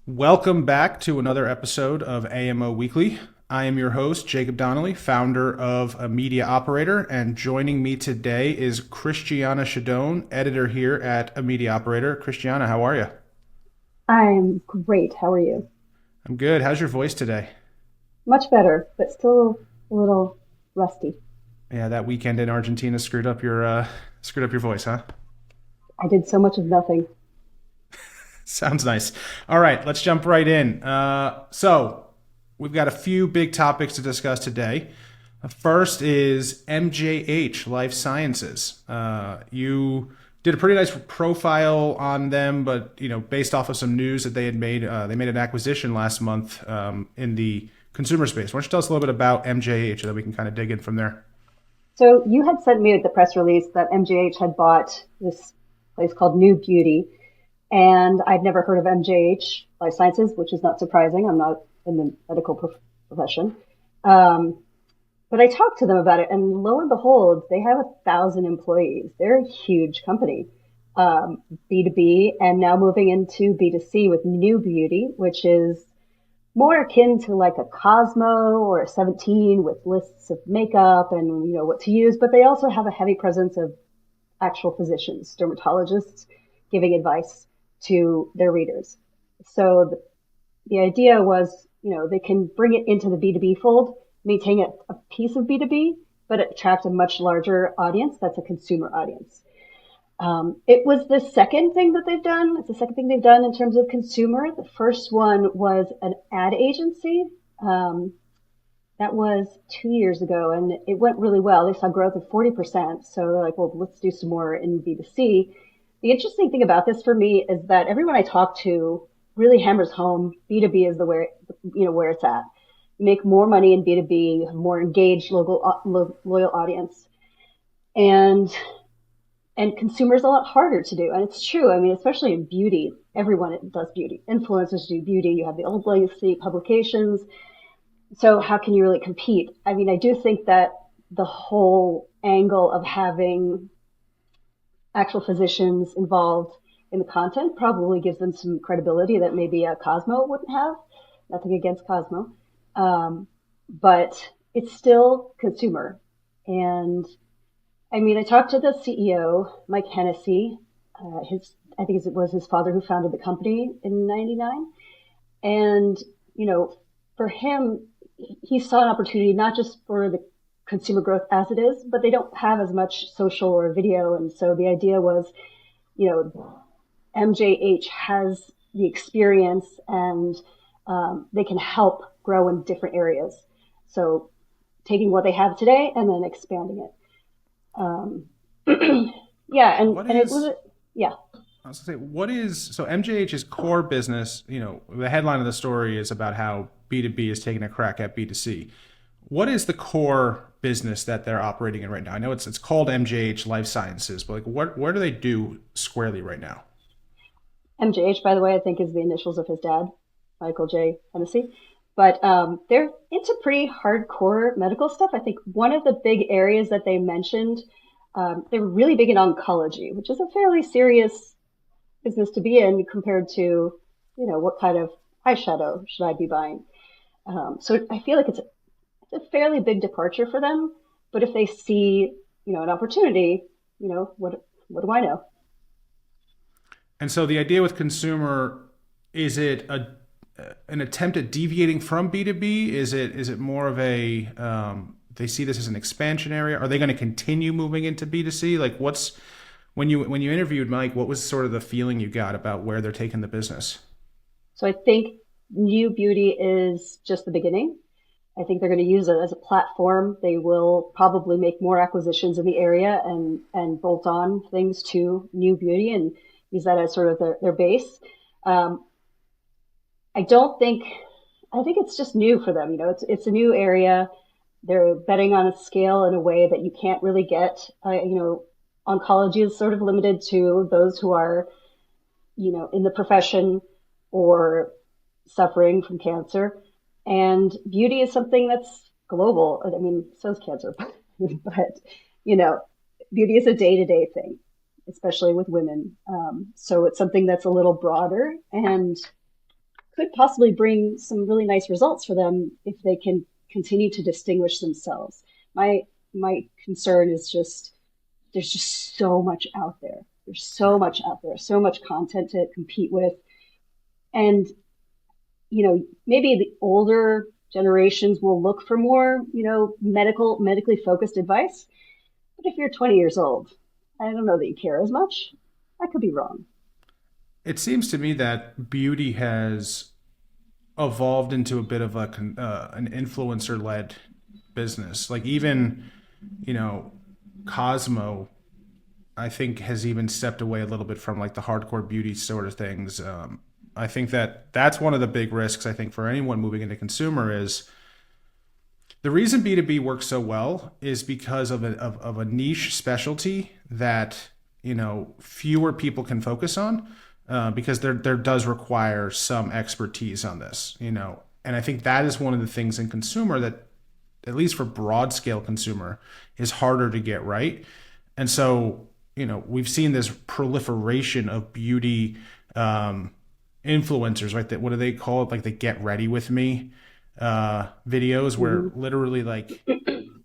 Welcome back to another episode of AMO Weekly. I am your host, Jacob Donnelly, founder of A Media Operator, and joining me today is Christiana Shadone, editor here at A Media Operator. Christiana, how are you? I'm great. How are you? I'm good. How's your voice today? Much better, but still a little rusty. Yeah, that weekend in Argentina screwed up your voice, huh? I did so much of nothing. Sounds nice. All right, let's jump right in. So, we've got a few big topics to discuss today. First is MJH Life Sciences. You did a pretty nice profile on them, but based off of some news that they made an acquisition last month in the consumer space. Why don't you tell us a little bit about MJH so that we can kind of dig in from there? So you had sent me the press release that MJH had bought this place called New Beauty, and I'd never heard of MJH Life Sciences, which is not surprising. I'm not in the medical profession. Um, but I talked to them about it, and lo and behold, they have 1,000 employees. They're a huge company, B2B, and now moving into B2C with New Beauty, which is more akin to like a Cosmo or a 17 with lists of makeup and what to use, but they also have a heavy presence of actual physicians, dermatologists giving advice to their readers. So the idea was, they can bring it into the B2B fold, maintain a piece of B2B, but attract a much larger audience. That's a consumer audience. It was the second thing that they've done. It's the second thing they've done in terms of consumer. The first one was an ad agency. Um, that was 2 years ago, and it went really well. They saw growth of 40%. So they're like, well, let's do some more in B2C. The interesting thing about this for me is that everyone I talk to really hammers home B2B is the where it's at. You make more money in B2B, have more engaged loyal audience. And consumers a lot harder to do. And it's true. I mean, especially in beauty, everyone does beauty. Influencers do beauty. You have the old legacy publications. So how can you really compete? I mean, I do think that the whole angle of having actual physicians involved in the content probably gives them some credibility that maybe a Cosmo wouldn't have. Nothing against Cosmo. But it's still consumer. And I mean, I talked to the CEO, Mike Hennessy. I think it was his father who founded the company in '99. And, for him, he saw an opportunity not just for the consumer growth as it is, but they don't have as much social or video. And so the idea was, MJH has the experience and they can help grow in different areas. So taking what they have today and then expanding it. Um, yeah, What and it was, is yeah. I was gonna say, what is so MJH's core business? The headline of the story is about how B2B is taking a crack at B2C. What is the core business that they're operating in right now? I know it's called MJH Life Sciences, but like what do they do squarely right now? MJH, by the way, I think is the initials of his dad, Michael J. Hennessy. But they're into pretty hardcore medical stuff. I think one of the big areas that they mentioned, they were really big in oncology, which is a fairly serious business to be in compared to, what kind of eyeshadow should I be buying? So I feel like it's a fairly big departure for them. But if they see, an opportunity, what do I know? And so the idea with consumer, is it an attempt at deviating from B2B? Is it more of a they see this as an expansion area? Are they going to continue moving into B2C? Like what's when you interviewed Mike, what was sort of the feeling you got about where they're taking the business? So I think New Beauty is just the beginning. I think they're going to use it as a platform. They will probably make more acquisitions in the area and bolt on things to New Beauty and use that as sort of their base. Um, I don't think, I think it's just new for them. It's a new area. They're betting on a scale in a way that you can't really get. Oncology is sort of limited to those who are, in the profession or suffering from cancer. And beauty is something that's global. I mean, so is cancer, but, you know, beauty is a day to day thing, especially with women. So it's something that's a little broader and could possibly bring some really nice results for them if they can continue to distinguish themselves. My my concern is just there's just so much out there. There's so much out there, so much content to compete with. And, maybe the older generations will look for more, medically focused advice. But if you're 20 years old, I don't know that you care as much. I could be wrong. It seems to me that beauty has evolved into a bit of an influencer led business. Like even, you know, Cosmo, I think has even stepped away a little bit from like the hardcore beauty sort of things. I think that that's one of the big risks I think for anyone moving into consumer is the reason B2B works so well is because of a niche specialty that, fewer people can focus on because there does require some expertise on this, and I think that is one of the things in consumer that, at least for broad scale consumer, is harder to get right. And so, we've seen this proliferation of beauty influencers, right? That, what do they call it? Like the get ready with me videos where literally like,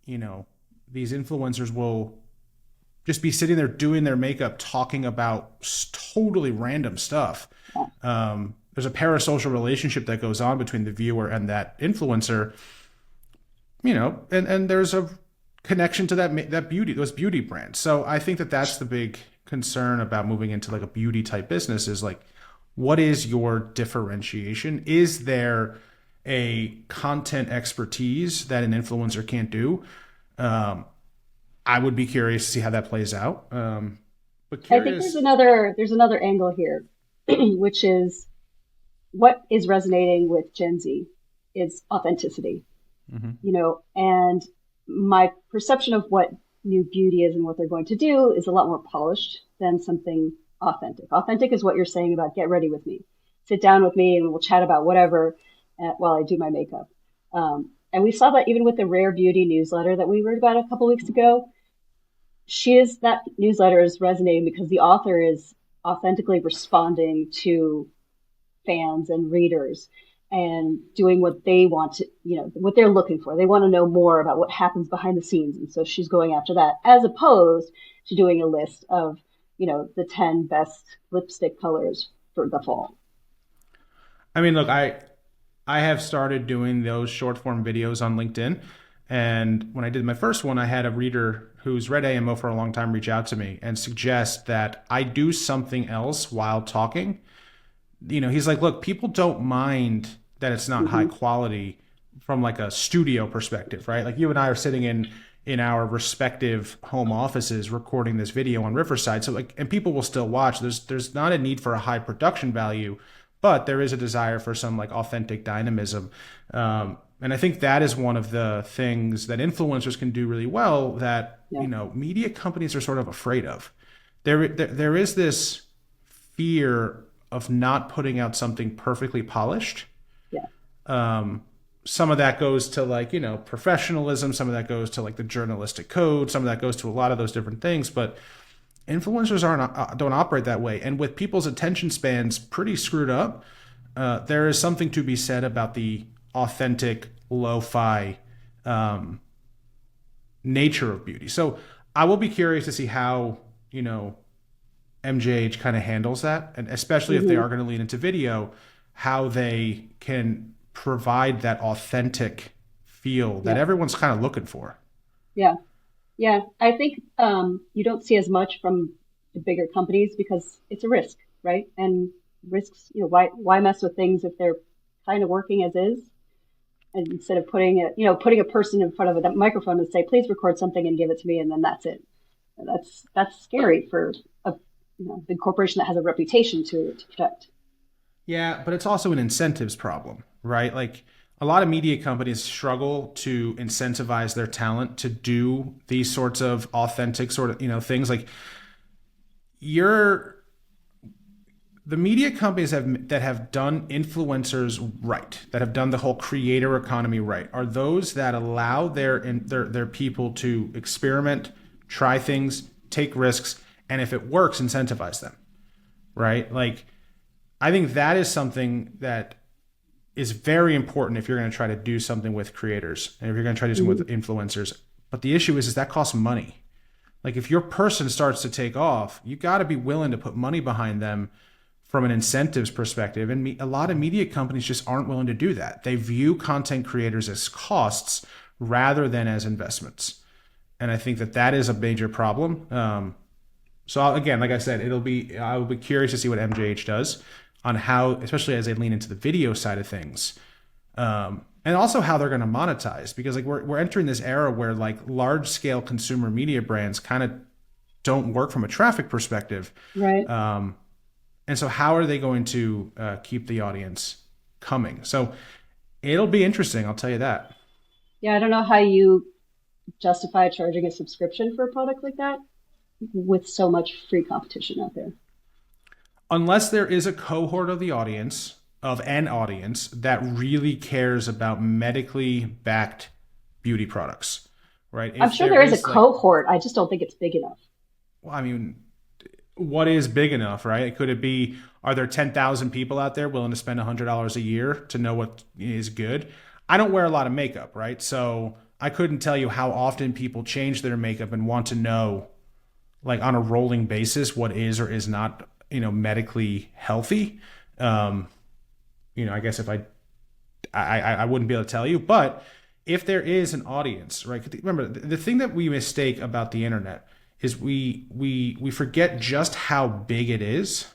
these influencers will just be sitting there doing their makeup, talking about totally random stuff. There's a parasocial relationship that goes on between the viewer and that influencer, and there's a connection to that beauty, those beauty brands. So I think that that's the big concern about moving into like a beauty type business is like, what is your differentiation? Is there a content expertise that an influencer can't do? I would be curious to see how that plays out. But I think curious. there's another angle here, which is what is resonating with Gen Z is authenticity, and my perception of what new beauty is and what they're going to do is a lot more polished than something authentic. Authentic is what you're saying about get ready with me. Sit down with me and we'll chat about whatever while I do my makeup. And we saw that even with the Rare Beauty newsletter that we read about a couple weeks ago. That newsletter is resonating because the author is authentically responding to fans and readers and doing what they want to, what they're looking for. They want to know more about what happens behind the scenes. And so she's going after that, as opposed to doing a list of, the 10 best lipstick colors for the fall. I mean, look, I have started doing those short form videos on LinkedIn. And when I did my first one, I had a reader who's read AMO for a long time reach out to me and suggest that I do something else while talking. He's like, look, people don't mind that it's not high quality from like a studio perspective, right? Like you and I are sitting in our respective home offices recording this video on Riverside. So like, and people will still watch. There's not a need for a high production value, but there is a desire for some like authentic dynamism. And I think that is one of the things that influencers can do really well that, media companies are sort of afraid of. There is this fear of not putting out something perfectly polished. Yeah. Some of that goes to like, professionalism. Some of that goes to like the journalistic code. Some of that goes to a lot of those different things. But influencers don't operate that way. And with people's attention spans pretty screwed up, there is something to be said about the authentic lo-fi nature of beauty. So I will be curious to see how, MJH kind of handles that. And especially if they are going to lean into video, how they can provide that authentic feel that everyone's kind of looking for. Yeah. Yeah. I think you don't see as much from the bigger companies because it's a risk, right? And risks, why mess with things if they're kind of working as is? And instead of putting a person in front of a microphone and say, please record something and give it to me, and then that's it. And that's scary for a big corporation that has a reputation to protect. Yeah, but it's also an incentives problem, right? Like a lot of media companies struggle to incentivize their talent to do these sorts of authentic sort of, things. Like the media companies that have done influencers right, that have done the whole creator economy right, are those that allow their people to experiment, try things, take risks, and if it works, incentivize them, right? Like, I think that is something that is very important if you're going to try to do something with creators and if you're going to try to do something with influencers. But the issue is that costs money. Like if your person starts to take off, you got to be willing to put money behind them from an incentives perspective. And a lot of media companies just aren't willing to do that. They view content creators as costs rather than as investments. And I think that is a major problem. Again, like I said, I will be curious to see what MJH does on how, especially as they lean into the video side of things. And also how they're going to monetize, because like we're entering this era where like large scale consumer media brands kind of don't work from a traffic perspective. Right. And so how are they going to keep the audience coming? So it'll be interesting. I'll tell you that. Yeah. I don't know how you justify charging a subscription for a product like that with so much free competition out there. Unless there is a cohort of an audience that really cares about medically backed beauty products, right? I'm sure there is a cohort. I just don't think it's big enough. Well, I mean, what is big enough, right? Could it be, are there 10,000 people out there willing to spend $100 a year to know what is good? I don't wear a lot of makeup, right? So I couldn't tell you how often people change their makeup and want to know, like on a rolling basis, what is or is not, medically healthy. I guess if I wouldn't be able to tell you, but if there is an audience, right? Remember, the thing that we mistake about the internet is we forget just how big it is.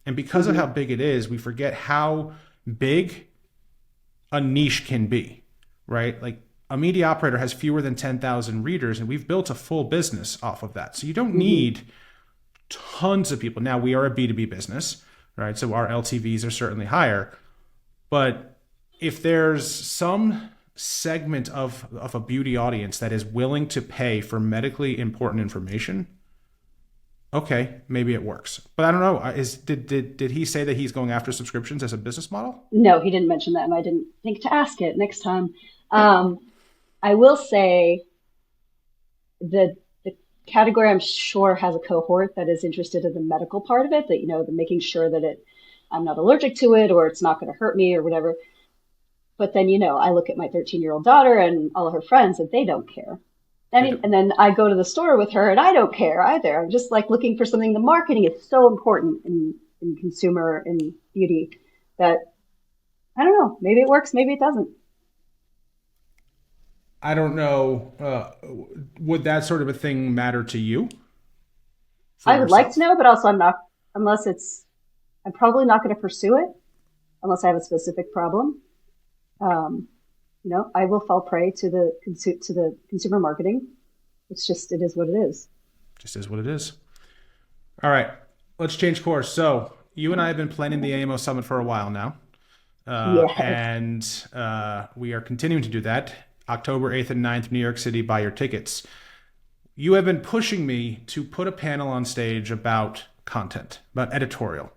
And because of how big it is, we forget how big a niche can be, right? Like a media operator has fewer than 10,000 readers, and we've built a full business off of that. So you don't need tons of people. Now, we are a B2B business, right? So our LTVs are certainly higher. But if there's some segment of a beauty audience that is willing to pay for medically important information, okay, maybe it works. But I don't know. Did he say that he's going after subscriptions as a business model? No, he didn't mention that, and I didn't think to ask it next time. I will say that the category, I'm sure, has a cohort that is interested in the medical part of it, that, the making sure that I'm not allergic to it or it's not going to hurt me or whatever. But then, I look at my 13-year-old daughter and all of her friends and they don't care. And then I go to the store with her and I don't care either. I'm just like looking for something. The marketing is so important in consumer and beauty that, I don't know, maybe it works, maybe it doesn't. I don't know. Would that sort of a thing matter to you? I would like to know, but also I'm probably not going to pursue it unless I have a specific problem. I will fall prey to the consumer marketing. It is what it is. Just is what it is. All right, let's change course. So you and I have been planning the AMO Summit for a while now. Yes. And we are continuing to do that. October 8th and 9th, New York City, buy your tickets. You have been pushing me to put a panel on stage about content, about editorial.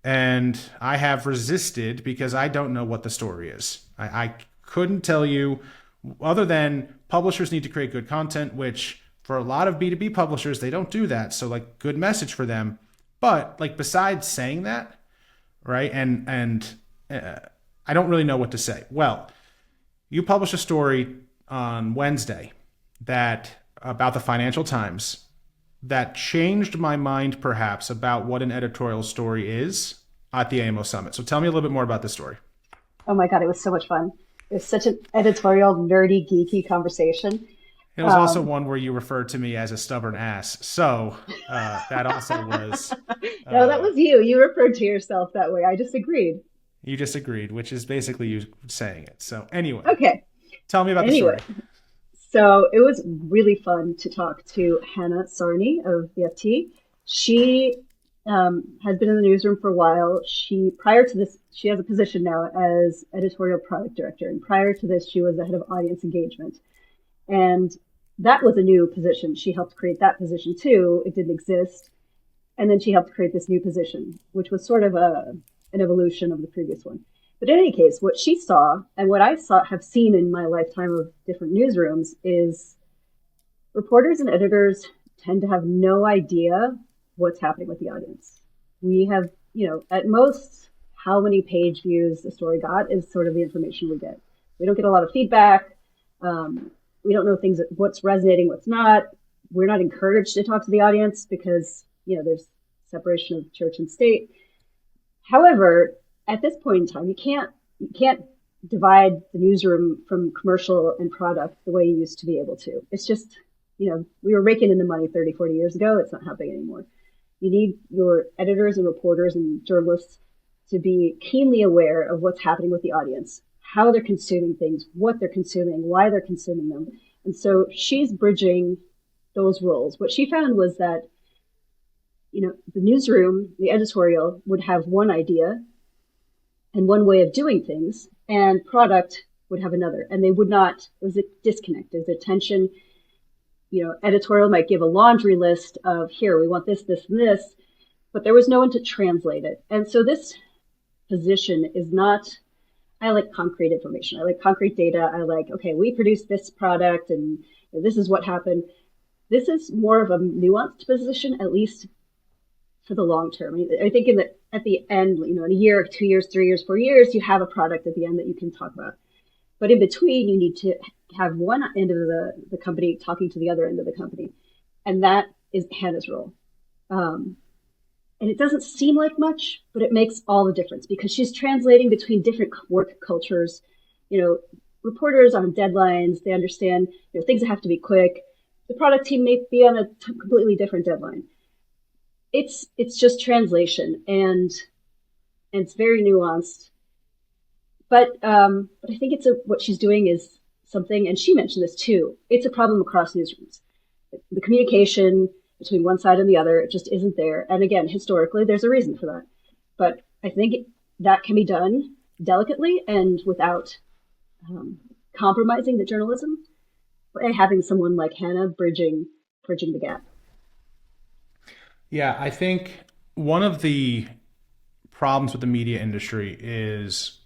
And I have resisted because I don't know what the story is. I couldn't tell you, other than publishers need to create good content, which for a lot of B2B publishers, they don't do that. So like, good message for them. But like, besides saying that, right? And I don't really know what to say. Well, you published a story on Wednesday about the Financial Times that changed my mind perhaps about what an editorial story is at the AMO Summit. So tell me a little bit more about this story. Oh my God, it was so much fun. It was such an editorial, nerdy, geeky conversation. It was also one where you referred to me as a stubborn ass. So that also was... No, that was you. You referred to yourself that way. I disagreed. You disagreed, which is basically you saying it. So anyway. Okay. Tell me about the story. So it was really fun to talk to Hannah Sarney of the FT. She has been in the newsroom for a while. Prior to this, she has a position now as editorial product director. And prior to this, she was the head of audience engagement. And that was a new position. She helped create that position too. It didn't exist. And then she helped create this new position, which was sort of an evolution of the previous one. But in any case, what she saw and what I have seen in my lifetime of different newsrooms is reporters and editors tend to have no idea what's happening with the audience. We have, at most how many page views the story got is sort of the information we get. We don't get a lot of feedback. We don't know what's resonating, what's not. We're not encouraged to talk to the audience because, there's separation of church and state. However, at this point in time, you can't divide the newsroom from commercial and product the way you used to be able to. It's just, we were raking in the money 30, 40 years ago. It's not happening anymore. You need your editors and reporters and journalists to be keenly aware of what's happening with the audience, how they're consuming things, what they're consuming, why they're consuming them. And so she's bridging those roles. What she found was that, the newsroom, the editorial would have one idea and one way of doing things, and product would have another. And they would not, there was a disconnect, there's a tension. Editorial might give a laundry list of, here, we want this, this, and this, but there was no one to translate it. And so this position is not, I like concrete information. I like concrete data. I like, okay, we produced this product and this is what happened. This is more of a nuanced position, at least for the long term. I think at the end, in a year, 2 years, 3 years, 4 years, you have a product at the end that you can talk about. But in between, you need to have one end of the company talking to the other end of the company. And that is Hannah's role. And it doesn't seem like much, but it makes all the difference because she's translating between different work cultures. Reporters on deadlines, they understand, things that have to be quick. The product team may be on a completely different deadline. It's just translation, and it's very nuanced. But I think what she's doing is something, and she mentioned this too. It's a problem across newsrooms. The communication between one side and the other, it just isn't there. And again, historically, there's a reason for that. But I think that can be done delicately and without compromising the journalism by having someone like Hannah bridging the gap. Yeah, I think one of the problems with the media industry is,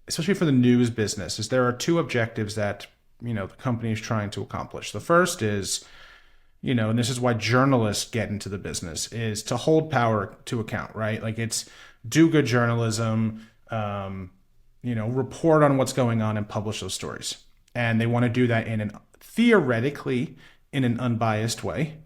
especially for the news business, is there are two objectives that, the company is trying to accomplish. The first is, and this is why journalists get into the business, is to hold power to account, right? Like it's do good journalism, report on what's going on and publish those stories. And they want to do that theoretically in an unbiased way.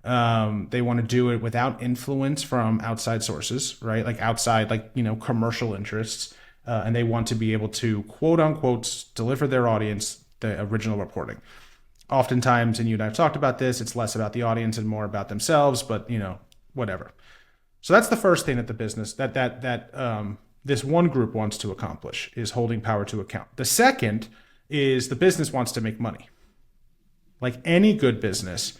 They want to do it without influence from outside sources, right? Like outside, commercial interests. And they want to be able to, quote unquote, deliver their audience the original reporting. Oftentimes, and you and I have talked about this, it's less about the audience and more about themselves, but, whatever. So that's the first thing that the business, this one group wants to accomplish, is holding power to account. The second is the business wants to make money. Like any good business,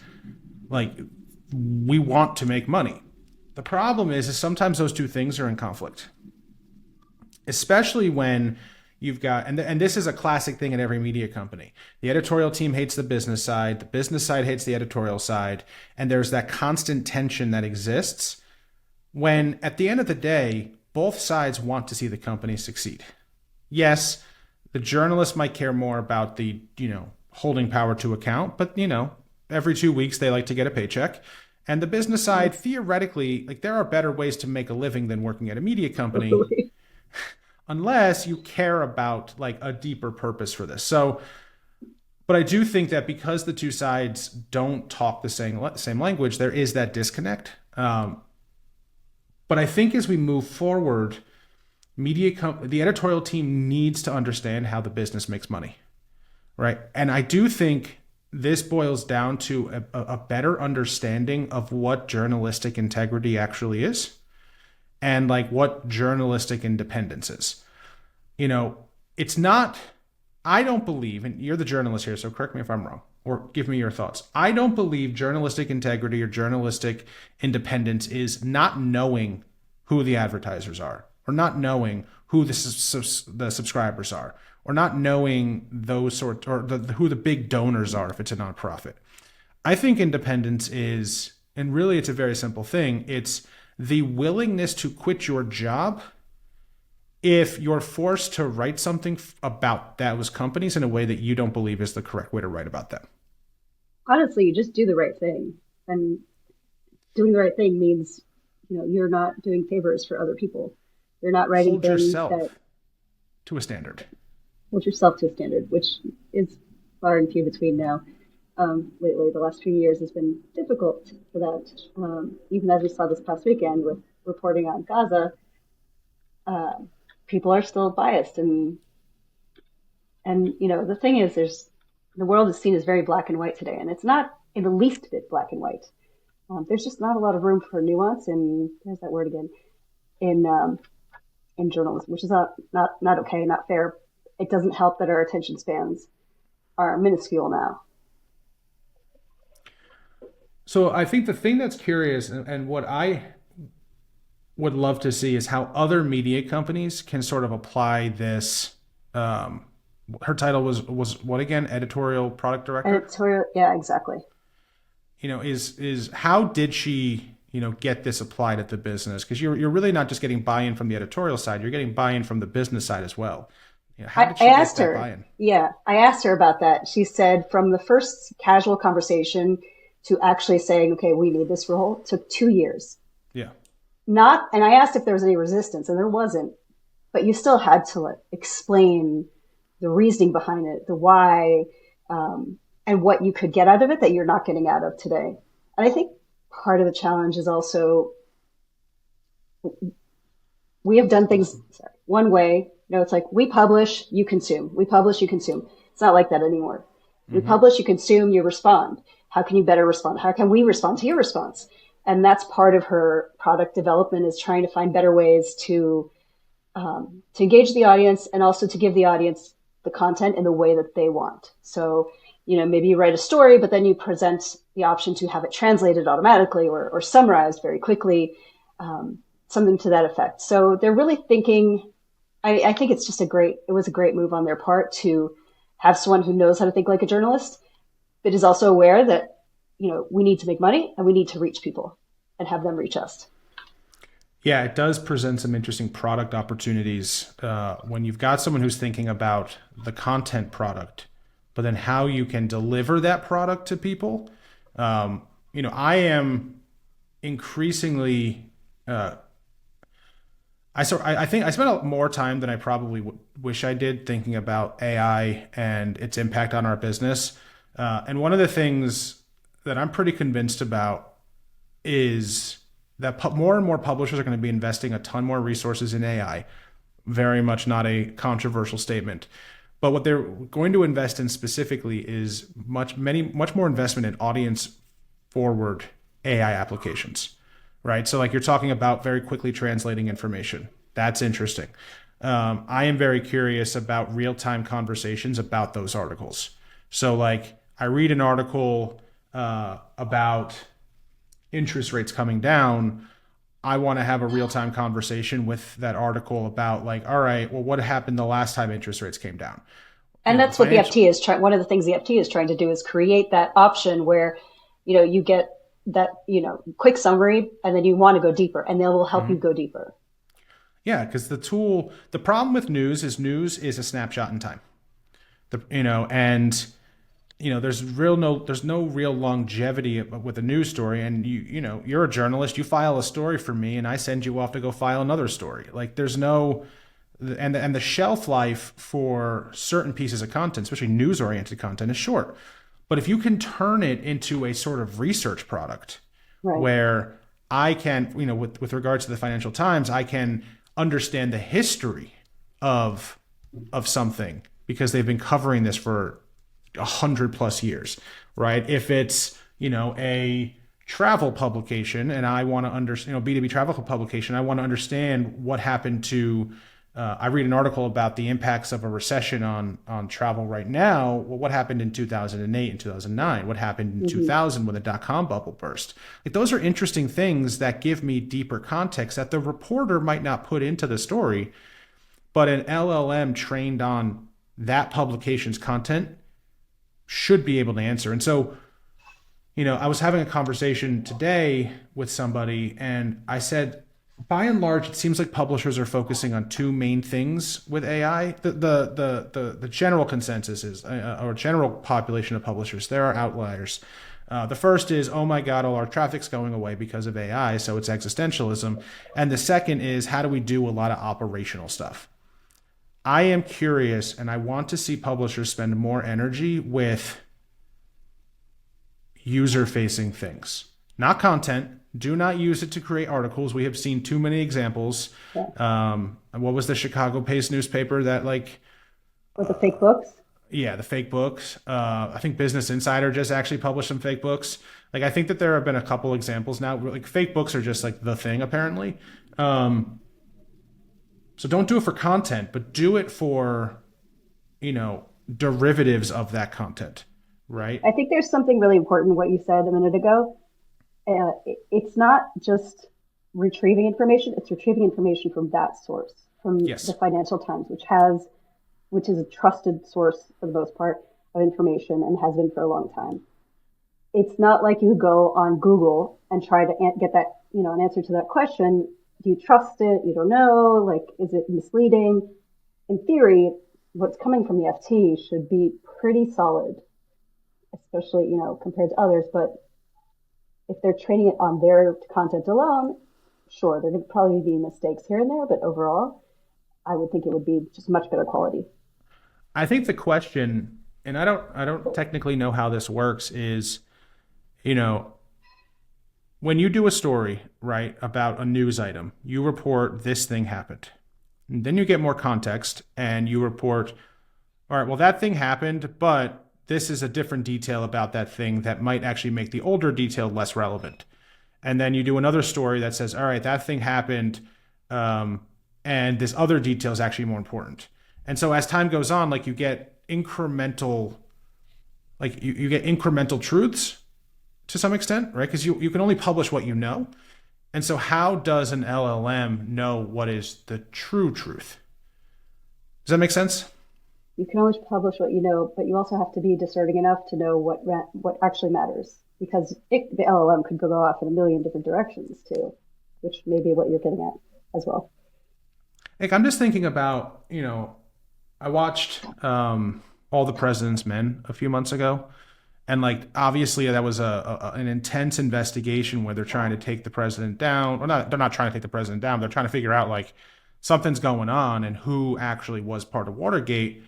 we want to make money. The problem is sometimes those two things are in conflict, especially when you've got, and this is a classic thing in every media company. The editorial team hates the business side hates the editorial side, and there's that constant tension that exists when at the end of the day, both sides want to see the company succeed. Yes, the journalist might care more about the, holding power to account, but, every 2 weeks they like to get a paycheck. And the business side, theoretically, there are better ways to make a living than working at a media company. Unless you care about a deeper purpose for this. So, but I do think that because the two sides don't talk the same language, there is that disconnect. But I think as we move forward, the editorial team needs to understand how the business makes money, right? And I do think this boils down to a better understanding of what journalistic integrity actually is. And what journalistic independence is. It's not, I don't believe, and you're the journalist here, so correct me if I'm wrong, or give me your thoughts. I don't believe journalistic integrity or journalistic independence is not knowing who the advertisers are, or not knowing who the subscribers are, or not knowing those sorts, or who the big donors are if it's a nonprofit. I think independence is, and really it's a very simple thing, it's the willingness to quit your job if you're forced to write something about those companies in a way that you don't believe is the correct way to write about them. Honestly, you just do the right thing. And doing the right thing means, you're not doing favors for other people. They're not writing Hold things that yourself to a standard. hold yourself to a standard, which is far and few between now. Lately, the last few years has been difficult for that. Even as we saw this past weekend with reporting on Gaza, uh, people are still biased, and the thing is, the world is seen as very black and white today, and it's not in the least bit black and white. There's just not a lot of room for nuance, and there's that word again in journalism, which is not okay, not fair. It doesn't help that our attention spans are minuscule now. So I think the thing that's curious and what I would love to see is how other media companies can sort of apply this. Her title was what again? Editorial product director. Editorial, yeah, exactly. Is how did she get this applied at the business? Because you're really not just getting buy-in from the editorial side, you're getting buy-in from the business side as well. How did she get that buy-in? Yeah, I asked her about that. She said from the first casual conversation to actually saying, okay, we need this role, took 2 years. Yeah. And I asked if there was any resistance, and there wasn't, but you still had to explain the reasoning behind it, the why, and what you could get out of it that you're not getting out of today. And I think part of the challenge is also we have done things one way. It's like we publish, you consume. We publish, you consume. It's not like that anymore. We publish, you consume, you respond. How can you better respond? How can we respond to your response? And that's part of her product development, is trying to find better ways to engage the audience, and also to give the audience the content in the way that they want. So, maybe you write a story, but then you present the option to have it translated automatically or summarized very quickly, something to that effect. So they're really thinking, I think it's just it was a great move on their part to have someone who knows how to think like a journalist, but is also aware that, we need to make money and we need to reach people and have them reach us. Yeah, it does present some interesting product opportunities when you've got someone who's thinking about the content product, but then how you can deliver that product to people. I am increasingly, I think I spent more time than I probably wish I did thinking about AI and its impact on our business. And one of the things that I'm pretty convinced about is that more and more publishers are going to be investing a ton more resources in AI. Very much not a controversial statement. But what they're going to invest in specifically is much more investment in audience forward AI applications, right? So like you're talking about very quickly translating information. That's interesting. I am very curious about real-time conversations about those articles. So like I read an article about interest rates coming down. I want to have a real-time conversation with that article about like, all right, well, what happened the last time interest rates came down? And that's what the FT is trying. One of the things the FT is trying to do is create that option where, you get that, quick summary, and then you want to go deeper, and they will help you go deeper. Yeah, because the problem with news is a snapshot in time. There's no real longevity with a news story. And you're a journalist, you file a story for me and I send you off to go file another story. Like there's no, and the shelf life for certain pieces of content, especially news oriented content, is short. But if you can turn it into a sort of research product, right, where I can, with regards to the Financial Times, I can understand the history of something because they've been covering this for 100+ years, right? If it's, a travel publication and I want to understand, B2B travel publication, I want to understand what happened to, I read an article about the impacts of a recession on travel right now. Well, what happened in 2008 and 2009? What happened in 2000 when the dot-com bubble burst? Like those are interesting things that give me deeper context that the reporter might not put into the story, but an LLM trained on that publication's content should be able to answer. And so, I was having a conversation today with somebody and I said, by and large, it seems like publishers are focusing on two main things with AI. The general consensus is, or general population of publishers, there are outliers, The first is, oh my God, all our traffic's going away because of AI, so it's existentialism. And the second is, how do we do a lot of operational stuff? I am curious, and I want to see publishers spend more energy with user-facing things, not content. Do not use it to create articles. We have seen too many examples. What was the Chicago-based newspaper that With the fake books? Yeah, the fake books. I think Business Insider just actually published some fake books. I think that there have been a couple examples now where fake books are just the thing apparently. So don't do it for content, but do it for, derivatives of that content, right? I think there's something really important what you said a minute ago. It's not just retrieving information; it's retrieving information from that source, from Yes. the Financial Times, which is a trusted source for the most part of information and has been for a long time. It's not like you go on Google and try to get that, an answer to that question. Do you trust it? You don't know. Is it misleading? In theory, what's coming from the FT should be pretty solid, especially, compared to others. But if they're training it on their content alone, sure, there could probably be mistakes here and there, but overall, I would think it would be just much better quality. I think the question, and I don't technically know how this works, is, when you do a story, right, about a news item, you report this thing happened. And then you get more context and you report, all right, well, that thing happened, but this is a different detail about that thing that might actually make the older detail less relevant. And then you do another story that says, all right, that thing happened, and this other detail is actually more important. And so as time goes on, you get incremental, you get incremental truths to some extent, right? Because you can only publish what you know. And so how does an LLM know what is the true truth? Does that make sense? You can always publish what you know, but you also have to be discerning enough to know what actually matters, because the LLM could go off in a million different directions too, which may be what you're getting at as well. I'm just thinking about, I watched All the President's Men a few months ago. And obviously that was an intense investigation where they're trying to take the president down, or not, they're not trying to take the president down. They're trying to figure out something's going on and who actually was part of Watergate.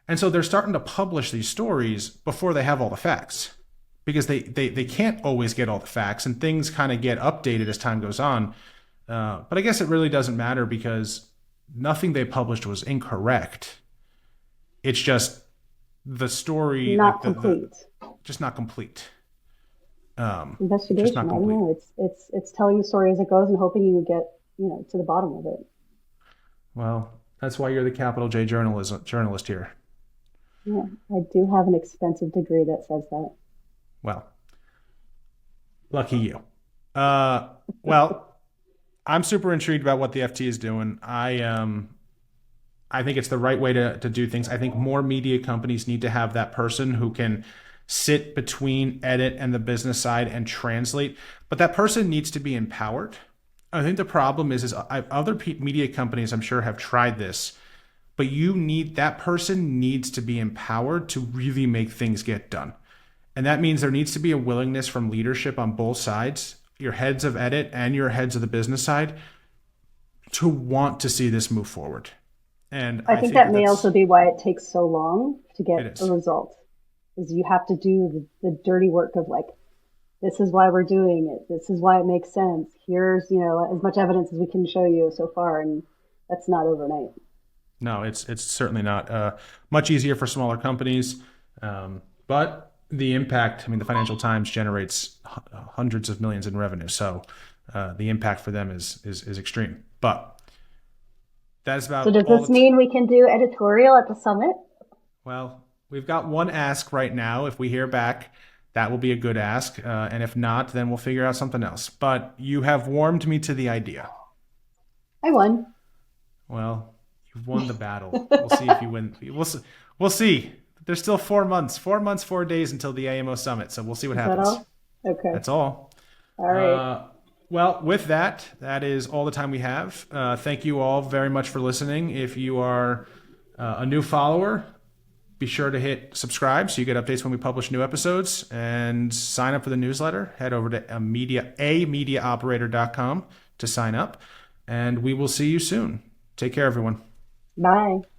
And so they're starting to publish these stories before they have all the facts, because they can't always get all the facts, and things kind of get updated as time goes on. But I guess it really doesn't matter, because nothing they published was incorrect. It's just the story, not complete. Just not complete. Investigation. Just not complete. I don't know. It's telling the story as it goes and hoping you get to the bottom of it. Well, that's why you're the capital J journalist here. Yeah, I do have an expensive degree that says that. Well, lucky you. Well, I'm super intrigued about what the FT is doing. I think it's the right way to do things. I think more media companies need to have that person who can sit between edit and the business side and translate, but that person needs to be empowered. I think the problem is other media companies, I'm sure, have tried this, but that person needs to be empowered to really make things get done. And that means there needs to be a willingness from leadership on both sides, your heads of edit and your heads of the business side, to want to see this move forward. And I think that may also be why it takes so long to get a result, is you have to do the dirty work of this is why we're doing it. This is why it makes sense. Here's, as much evidence as we can show you so far. And that's not overnight. No, it's certainly not. Much easier for smaller companies. But the impact, the Financial Times generates hundreds of millions in revenue. So the impact for them is extreme. But that's about. So does this mean we can do editorial at the summit? Well, we've got one ask right now. If we hear back, that will be a good ask. And if not, then we'll figure out something else. But you have warmed me to the idea. I won. Well, you've won the battle. We'll see if you win. We'll see. There's still 4 months, 4 days until the AMO summit. So we'll see what happens. That all? Okay. That's all. All right. Well, with that is all the time we have. Thank you all very much for listening. If you are a new follower, Be sure to hit subscribe so you get updates when we publish new episodes, and sign up for the newsletter. Head over to amediaoperator.com to sign up, and we will see you soon. Take care, everyone. Bye.